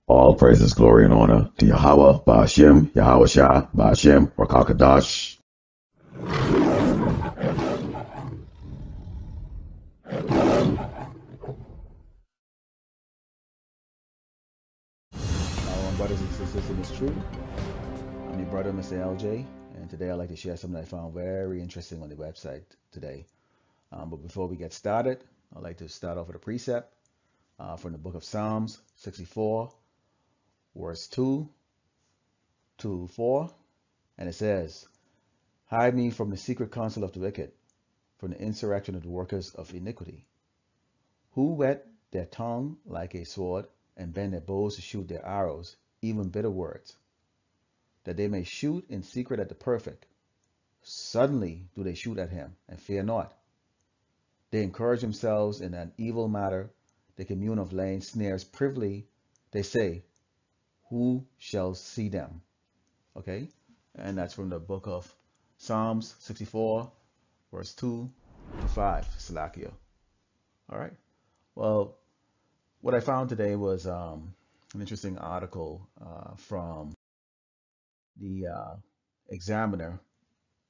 All praises, glory, and honor to Yahweh, Ba'ashem, Yahawashi, Ba'ashem, Rakakadash. Brothers and sisters in this truth, I'm your brother, Mr. LJ, and today I'd like to share something I found very interesting on the website today. But before we get started, I'd like to start off with a precept from the book of Psalms 64, verse 2 to 4, and it says, "Hide me from the secret counsel of the wicked, from the insurrection of the workers of iniquity, who whet their tongue like a sword and bend their bows to shoot their arrows, even bitter words, that they may shoot in secret at the perfect. Suddenly do they shoot at him, and fear not. They encourage themselves in an evil matter. They commune of laying snares privily. They say, who shall see them?" Okay, and that's from the book of Psalms 64, verse 2 to 5, Salakia. All right, well, what I found today was an interesting article from the Examiner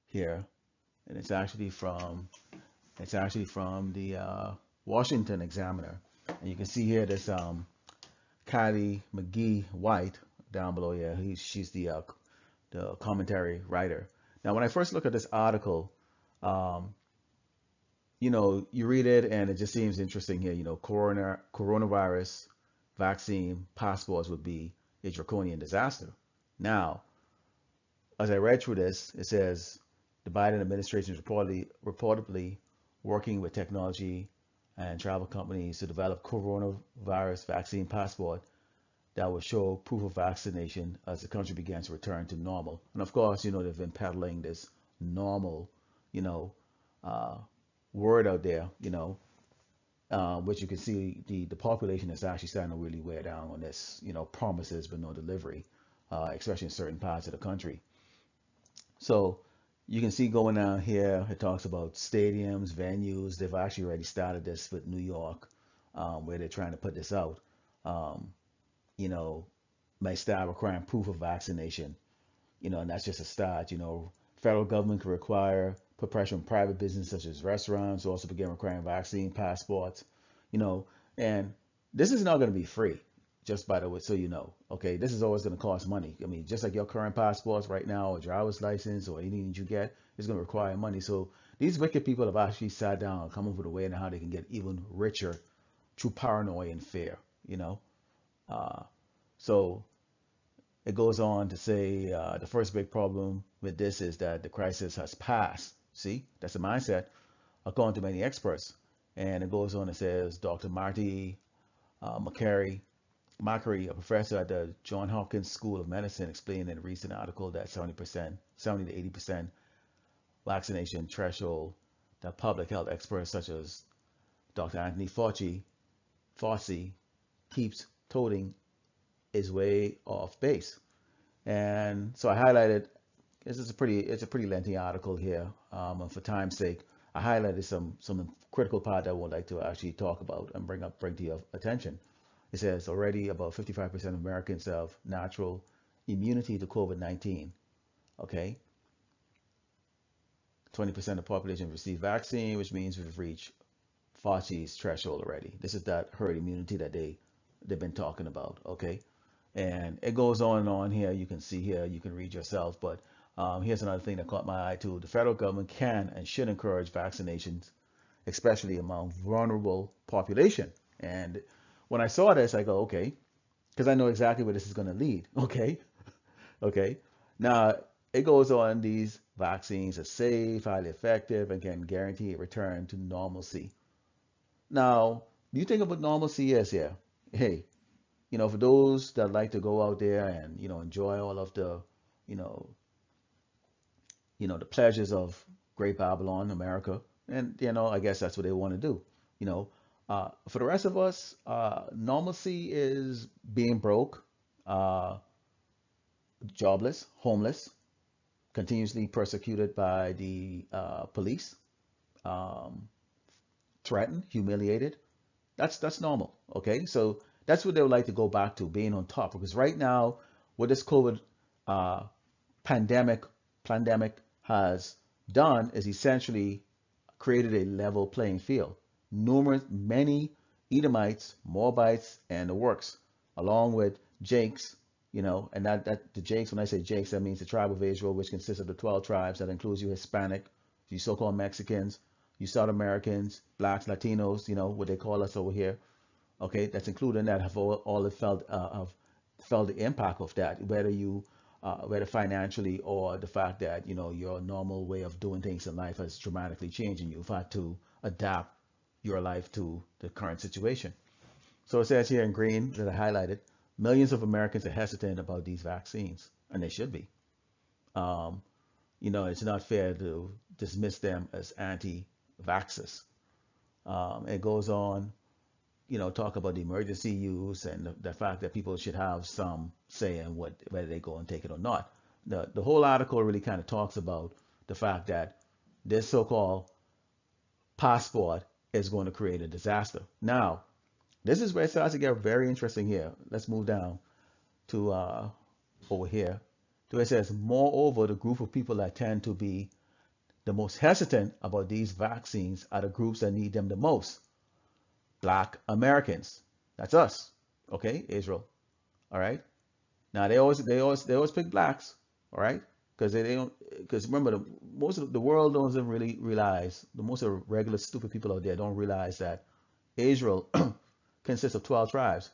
here, and it's actually from the Washington Examiner, and you can see here this Kylie McGee White down below here. She's the commentary writer. Now, when I first look at this article, you read it and it just seems interesting here. Coronavirus vaccine passports would be a draconian disaster. Now, as I read through this, it says the Biden administration is reportedly working with technology and travel companies to develop coronavirus vaccine passport that will show proof of vaccination as the country begins to return to normal. And of course, they've been peddling this normal, word out there, which you can see the population is actually starting to really wear down on this, promises but no delivery, especially in certain parts of the country. So you can see going down here, it talks about stadiums, venues. They've actually already started this with New York, where they're trying to put this out. May start requiring proof of vaccination, and that's just a start. Federal government could put pressure on private business such as restaurants, also begin requiring vaccine passports, and this is not going to be free, just by the way, so okay, this is always going to cost money. I mean, just like your current passports right now, or driver's license, or anything that you get is going to require money. So these wicked people have actually sat down and come up with a way on how they can get even richer through paranoia and fear, so it goes on to say the first big problem with this is that the crisis has passed. See, that's the mindset, according to many experts. And it goes on and says Dr. Marty Macari, a professor at the Johns Hopkins School of Medicine, explained in a recent article that 70 to 80% vaccination threshold that public health experts such as Dr. Anthony Fauci keeps toting is way off base. And so I highlighted, it's a pretty lengthy article here. And for time's sake, I highlighted some critical part that I would like to actually talk about and bring to your attention. It says already about 55% of Americans have natural immunity to COVID-19. Okay. 20% of the population received vaccine, which means we've reached Fauci's threshold already. This is that herd immunity that they've been talking about. Okay. And it goes on and on here. You can see here, you can read yourself. But here's another thing that caught my eye too. The federal government can and should encourage vaccinations, especially among vulnerable population. And when I saw this, I go, okay, because I know exactly where this is going to lead. Okay. Okay. Now, it goes on, these vaccines are safe, highly effective, and can guarantee a return to normalcy. Now, do you think of what normalcy is here? Hey, for those that like to go out there and, enjoy all of the, you know, the pleasures of Great Babylon, America, and, I guess that's what they want to do. For the rest of us, normalcy is being broke, uh, jobless, homeless, continuously persecuted by the police, um, threatened, humiliated. That's normal. Okay, so That's what they would like to go back to, being on top. Because right now, what this COVID uh, pandemic has done is essentially created a level playing field. Many Edomites, Moabites, and the works, along with Jakes, and that the Jakes, when I say Jakes, that means the tribe of Israel, which consists of the 12 tribes. That includes you Hispanic, you so-called Mexicans, you South Americans, blacks, Latinos, what they call us over here. Okay, that's included in that, have all felt the impact of that, whether financially or the fact that your normal way of doing things in life has dramatically changed and you've had to adapt your life to the current situation. So it says here in green that I highlighted, millions of Americans are hesitant about these vaccines, and they should be. It's not fair to dismiss them as anti-vaxxers. It goes on, talk about the emergency use and the fact that people should have some say in whether they go and take it or not. The whole article really kind of talks about the fact that this so-called passport is going to create a disaster. Now, this is where it starts to get very interesting here. Let's move down to over here to where it says, moreover, the group of people that tend to be the most hesitant about these vaccines are the groups that need them the most. Black Americans. That's us. Okay, Israel. All right. Now they always pick blacks. All right, because they don't, because remember, most of the world doesn't really realize, the most of the regular stupid people out there don't realize that Israel consists of 12 tribes,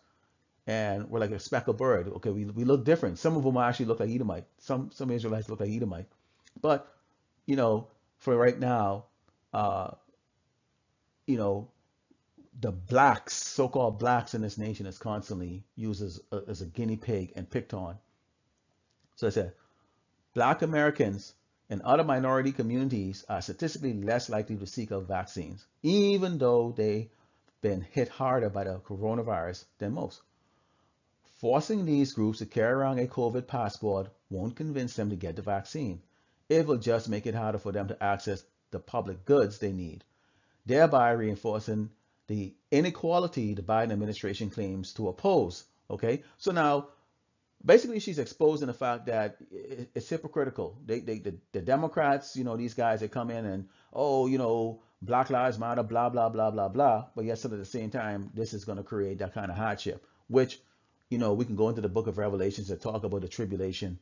and we're like a speckled bird. Okay, we look different. Some of them actually look like Edomite. Some Israelites look like Edomite, but for right now, the blacks, so-called blacks in this nation, is constantly used as a guinea pig and picked on. So it said, Black Americans and other minority communities are statistically less likely to seek out vaccines, even though they've been hit harder by the coronavirus than most. Forcing these groups to carry around a COVID passport won't convince them to get the vaccine. It will just make it harder for them to access the public goods they need, thereby reinforcing the inequality the Biden administration claims to oppose. Okay, so now basically she's exposing the fact that it's hypocritical. The Democrats, these guys, they come in and, Black Lives Matter, blah, blah, blah, blah, blah. But yet, at the same time, this is going to create that kind of hardship, which, we can go into the book of Revelations and talk about the tribulation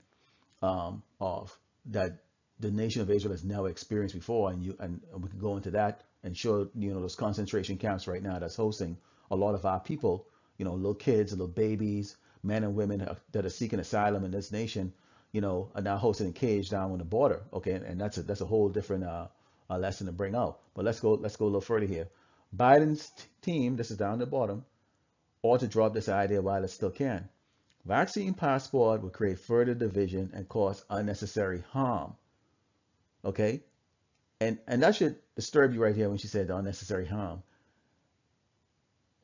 of that the nation of Israel has never experienced before. And we can go into that and show, those concentration camps right now that's hosting a lot of our people, little kids, little babies, men and women that are seeking asylum in this nation, are now hosted in cage down on the border. Okay, and that's a whole different lesson to bring out. But let's go a little further here. Biden's team, this is down the bottom, ought to drop this idea while it still can. Vaccine passport would create further division and cause unnecessary harm. Okay, and that should disturb you right here when she said the unnecessary harm.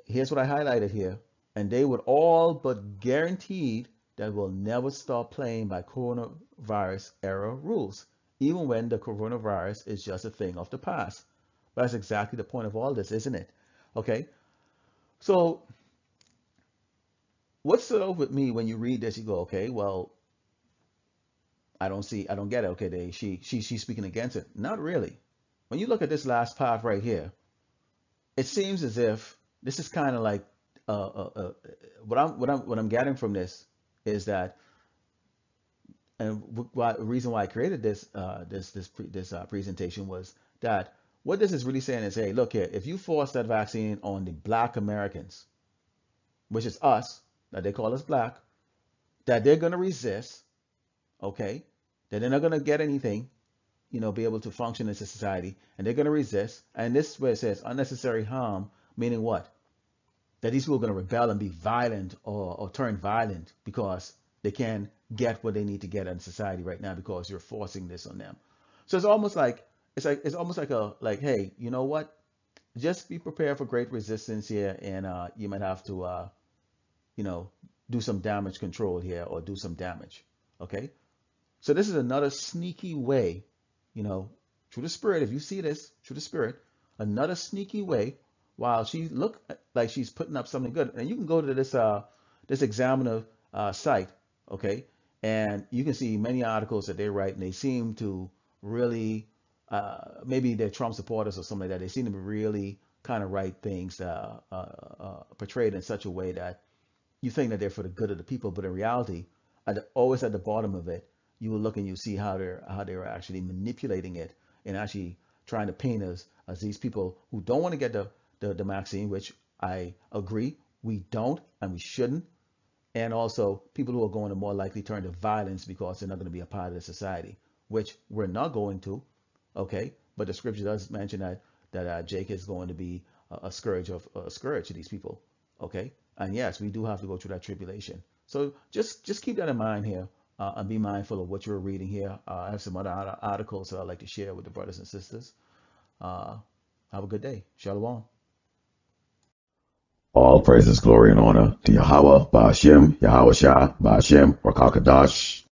Here's what I highlighted here. And they would all but guaranteed that we'll never stop playing by coronavirus era rules, even when the coronavirus is just a thing of the past. But that's exactly the point of all this, isn't it? Okay, so what stood out with me when you read this, you go, okay, well, I don't get it. Okay, she's speaking against it. Not really. When you look at this last part right here, it seems as if this is kind of like what I'm getting from this is that, and the reason why I created this presentation was that what this is really saying is, hey, look here, if you force that vaccine on the Black Americans, which is us, that they call us black, that they're going to resist, okay, that they're not going to get anything, be able to function as a society, and they're going to resist. And this is where it says unnecessary harm, meaning what? That these people are going to rebel and be violent or turn violent because they can't get what they need to get in society right now because you're forcing this on them. So it's almost like hey, you know what? Just be prepared for great resistance here, and you might have to do some damage control here or do some damage. Okay, so this is another sneaky way, through the spirit. If you see this through the spirit, another sneaky way while she look like she's putting up something good. And you can go to this Examiner site, okay, and you can see many articles that they write, and they seem to really maybe they're Trump supporters or something like that. They seem to really kind of write things portrayed in such a way that you think that they're for the good of the people, but in reality, always at the bottom of it, you will look and you see how they're actually manipulating it and actually trying to paint us as these people who don't want to get the vaccine, which I agree we don't and we shouldn't, and also people who are going to more likely turn to violence because they're not going to be a part of the society, which we're not going to, okay? But the scripture does mention that Jake is going to be a scourge to these people, okay? And yes, we do have to go through that tribulation. So just keep that in mind here, and be mindful of what you're reading here. I have some other articles that I'd like to share with the brothers and sisters. Have a good day. Shalom. All praises, glory, and honor to Yahweh, Ba'ashem, Yahawashi, Ba'ashem, Rakakadash.